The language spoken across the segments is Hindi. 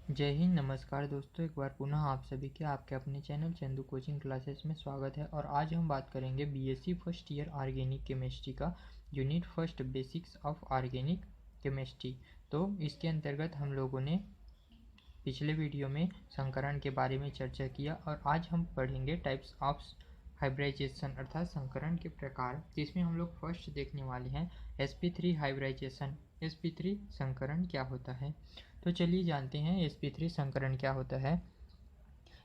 जय हिंद। नमस्कार दोस्तों, एक बार पुनः आप सभी के आपके अपने चैनल चंदू कोचिंग क्लासेस में स्वागत है। और आज हम बात करेंगे BSc first year organic chemistry का unit first basics of organic chemistry. तो इसके अंतर्गत हम लोगों ने पिछले वीडियो में संकरण के बारे में चर्चा किया और आज हम पढ़ेंगे टाइप्स ऑफ हाइब्रिडाइजेशन अर्थात संकरण के प्रकार, जिसमें हम लोग फर्स्ट देखने वाले हैं sp3 हाइब्रिडाइजेशन। sp3 संकरण क्या होता है, तो चलिए जानते हैं sp3 संकरण क्या होता है।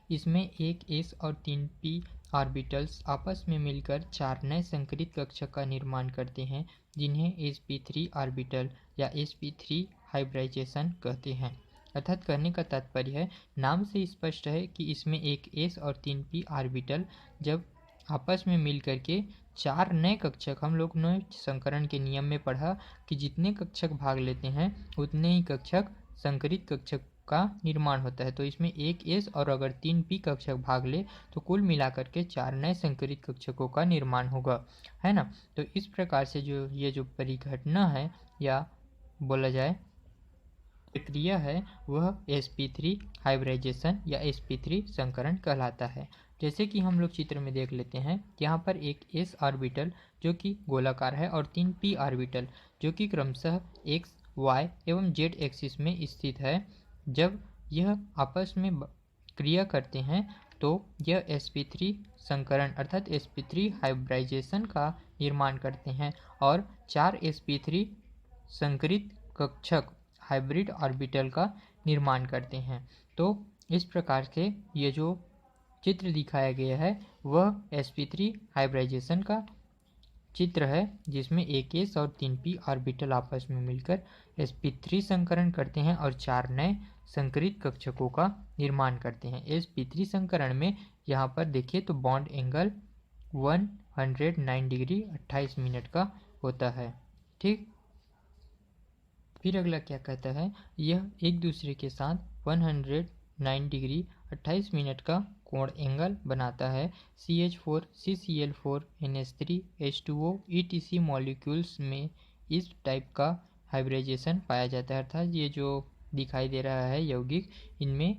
इसमें एक s और 3 p ऑर्बिटल्स आपस में मिलकर 4 नए संकरित कक्षक का निर्माण करते हैं, जिन्हें sp3 ऑर्बिटल या sp3 हाइब्रिडाइजेशन कहते हैं। अर्थात कहने का तात्पर्य है, नाम से स्पष्ट है कि इसमें एक s और 3 p ऑर्बिटल जब आपस में मिल करके 4 नए कक्षक, हम लोग ने संकरण के नियम में पढ़ा कि जितने कक्षक भाग लेते हैं उतने ही कक्षक संकरित कक्षक का निर्माण होता है। तो इसमें एक s और अगर 3 p कक्षक भाग ले तो कुल मिलाकर के 4 नए संकरित कक्षकों का निर्माण होगा, है ना। तो इस प्रकार से जो परिघटना है या बोला जाए प्रक्रिया है वह sp3 हाइब्रिडाइजेशन या sp3 संकरण कहलाता है। जैसे कि हम लोग चित्र में देख लेते हैं, यहाँ पर एक s ऑर्बिटल जो कि गोलाकार है और 3 p ऑर्बिटल जो कि क्रमशः x, y एवं z एक्सिस में स्थित है। जब यह आपस में क्रिया करते हैं तो यह sp3 संकरण अर्थात sp3 हाइब्रिडाइजेशन का निर्माण करते हैं और 4 sp3 संकरित कक्षक हाइब्रिड ऑर्बिटल का निर्माण करते हैं। तो इस प्रकार से ये जो चित्र दिखाया गया है वह sp3 हाइब्रिडाइजेशन का चित्र है, जिसमें एक s और 3 p ऑर्बिटल आपस में मिलकर sp3 संकरण करते हैं और 4 नए संकरित कक्षकों का निर्माण करते हैं। sp3 संकरण में यहाँ पर देखिए तो बॉन्ड एंगल 109 डिग्री 28 मिनट का होता है। ठीक, फिर अगला क्या कहता है, यह एक दूसरे के साथ 109 डिग्री 28 मिनट का कोण एंगल बनाता है। CH4 CCl4 NH3 H2O ETC molecules में इस टाइप का हाइब्रिडाइजेशन पाया जाता है। अर्थात ये जो दिखाई दे रहा है यौगिक, इनमें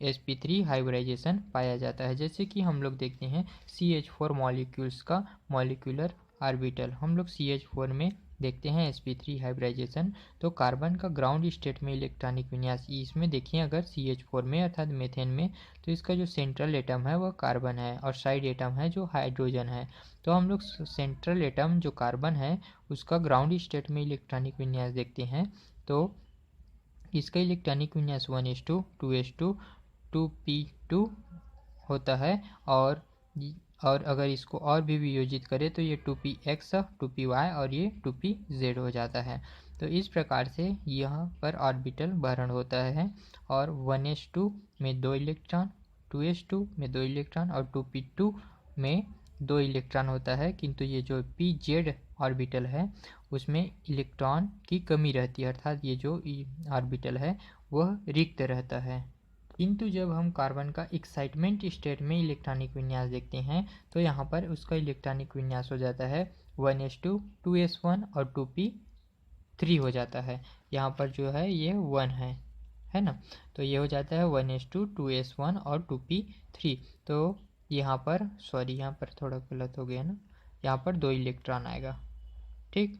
sp3 हाइब्रिडाइजेशन पाया जाता है। जैसे कि हम लोग देखते हैं CH4 मॉलिक्यूल्स का मॉलिक्यूलर ऑर्बिटल, हम लोग CH4 में देखते हैं sp3 हाइब्रिडाइजेशन। तो कार्बन का ग्राउंड स्टेट में इलेक्ट्रॉनिक विन्यास, इसमें देखिए अगर CH4 में अर्थात मीथेन में, तो इसका जो सेंट्रल एटम है वह कार्बन है और साइड एटम है जो हाइड्रोजन है। तो हम लोग सेंट्रल एटम जो कार्बन है उसका ग्राउंड स्टेट में इलेक्ट्रॉनिक विन्यास देखते हैं। तो इसका इलेक्ट्रॉनिक विन्यास 1s2 2s2 2p2 होता है और अगर इसको और भी वियोजित करें तो ये 2px 2py और ये 2pz हो जाता है। तो इस प्रकार से यहाँ पर ऑर्बिटल भरण होता है और 1s2 में 2 इलेक्ट्रॉन, 2s2 में 2 इलेक्ट्रॉन और 2p2 में 2 इलेक्ट्रॉन होता है। किंतु ये जो pz ऑर्बिटल है उसमें इलेक्ट्रॉन की कमी रहती है, अर्थात ये जो ऑर्बिटल है वह रिक्त रहता है। किंतु जब हम कार्बन का एक्साइटमेंट स्टेट में इलेक्ट्रॉनिक विन्यास देखते हैं तो यहाँ पर उसका इलेक्ट्रॉनिक विन्यास हो जाता है 1s2 2s1 और 2p3 हो जाता है। यहाँ पर जो है ये 1 है ना। तो ये हो जाता है 1s2 2s1 और 2p3। तो यहाँ पर यहाँ पर थोड़ा गलत हो गया ना, यहाँ पर 2 इलेक्ट्रॉन आएगा। ठीक,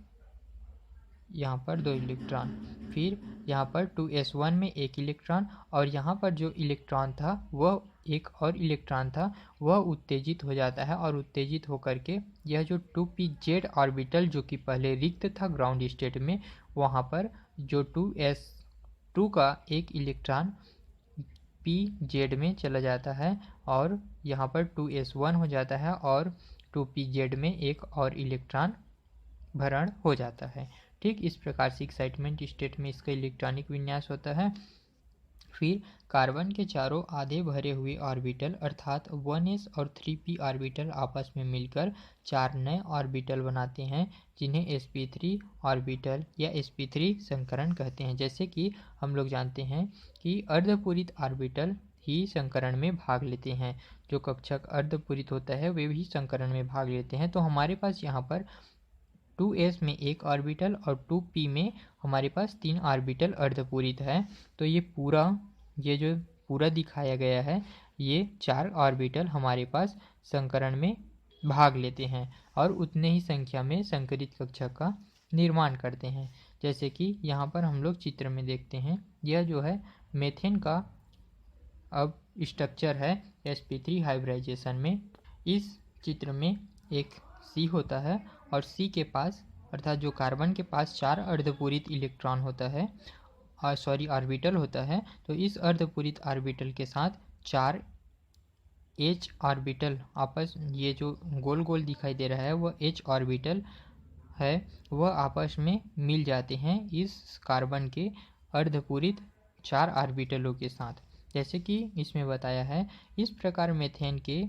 यहाँ पर 2 इलेक्ट्रॉन, फिर यहाँ पर 2s1 में 1 इलेक्ट्रॉन और यहाँ पर जो इलेक्ट्रॉन था वह एक और इलेक्ट्रॉन था वह उत्तेजित हो जाता है और उत्तेजित होकर के यह जो 2pz ऑर्बिटल जो कि पहले रिक्त था ग्राउंड स्टेट में, वहाँ पर जो 2s2 का एक इलेक्ट्रॉन pz में चला जाता है और यहाँ पर 2s1 हो जाता है और 2pz में एक और इलेक्ट्रॉन भरण हो जाता है। ठीक, इस प्रकार से एक्साइटमेंट स्टेट में इसका इलेक्ट्रॉनिक विन्यास होता है। फिर कार्बन के चारों आधे भरे हुए ऑर्बिटल अर्थात 1s और 3p ऑर्बिटल आपस में मिलकर 4 नए ऑर्बिटल बनाते हैं, जिन्हें sp3 ऑर्बिटल या sp3 संकरण कहते हैं। जैसे कि हम लोग जानते हैं कि अर्धपूरित ऑर्बिटल ही संकरण में भाग लेते हैं, जो कक्षक अर्धपूरित होता है वे भी संकरण में भाग लेते हैं। तो हमारे पास यहाँ पर 2s में एक ऑर्बिटल और 2p में हमारे पास 3 ऑर्बिटल अर्धपूरित है। तो ये जो पूरा दिखाया गया है, ये 4 ऑर्बिटल हमारे पास संकरण में भाग लेते हैं और उतने ही संख्या में संकरित कक्षा का निर्माण करते हैं। जैसे कि यहाँ पर हम लोग चित्र में देखते हैं, यह जो है मेथेन का अब स्ट्रक्चर है sp3 हाइब्रिडाइजेशन में। इस चित्र में एक C होता है और C के पास, अर्थात जो कार्बन के पास 4 अर्धपूरित इलेक्ट्रॉन होता है ऑर्बिटल होता है, तो इस अर्धपूरित ऑर्बिटल के साथ 4 H ऑर्बिटल ये जो गोल गोल दिखाई दे रहा है वह H ऑर्बिटल है, वह आपस में मिल जाते हैं इस कार्बन के अर्धपूरित 4 ऑर्बिटलों के साथ। जैसे कि इसमें बताया है, इस प्रकार मेथेन के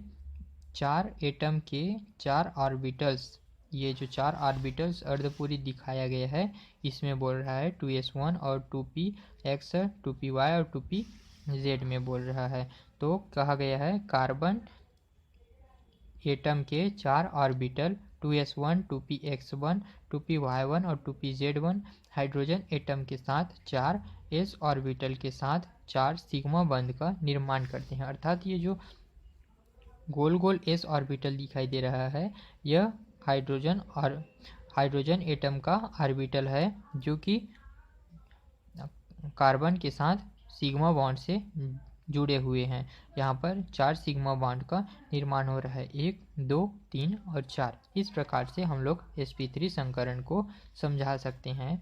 4 एटम के 4 ऑर्बिटल्स, ये जो 4 ऑर्बिटल्स अर्धपूरित दिखाया गया है, इसमें बोल रहा है 2s1 और 2px, 2py और 2pz में बोल रहा है। तो कहा गया है कार्बन एटम के 4 ऑर्बिटल 2s1, 2px1, 2py1 और 2pz1 हाइड्रोजन एटम के साथ 4 s ऑर्बिटल के साथ 4 सिग्मा बंध का निर्माण करते हैं। अर्थात ये जो गोल गोल s ऑर्बिटल दिखाई दे रहा है, यह हाइड्रोजन एटम का ऑर्बिटल है जो कि कार्बन के साथ सिग्मा बॉन्ड से जुड़े हुए हैं। यहाँ पर 4 सिग्मा बॉन्ड का निर्माण हो रहा है, 1, 2, 3 और 4। इस प्रकार से हम लोग sp3 संकरण को समझा सकते हैं।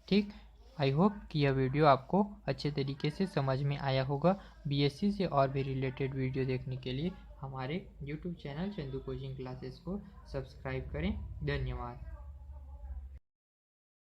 ठीक, आई होप कि यह वीडियो आपको अच्छे तरीके से समझ में आया होगा। बीएससी से और भी रिलेटेड वीडियो देखने के लिए हमारे YouTube channel Chandu coaching classes को सब्सक्राइब करें। धन्यवाद।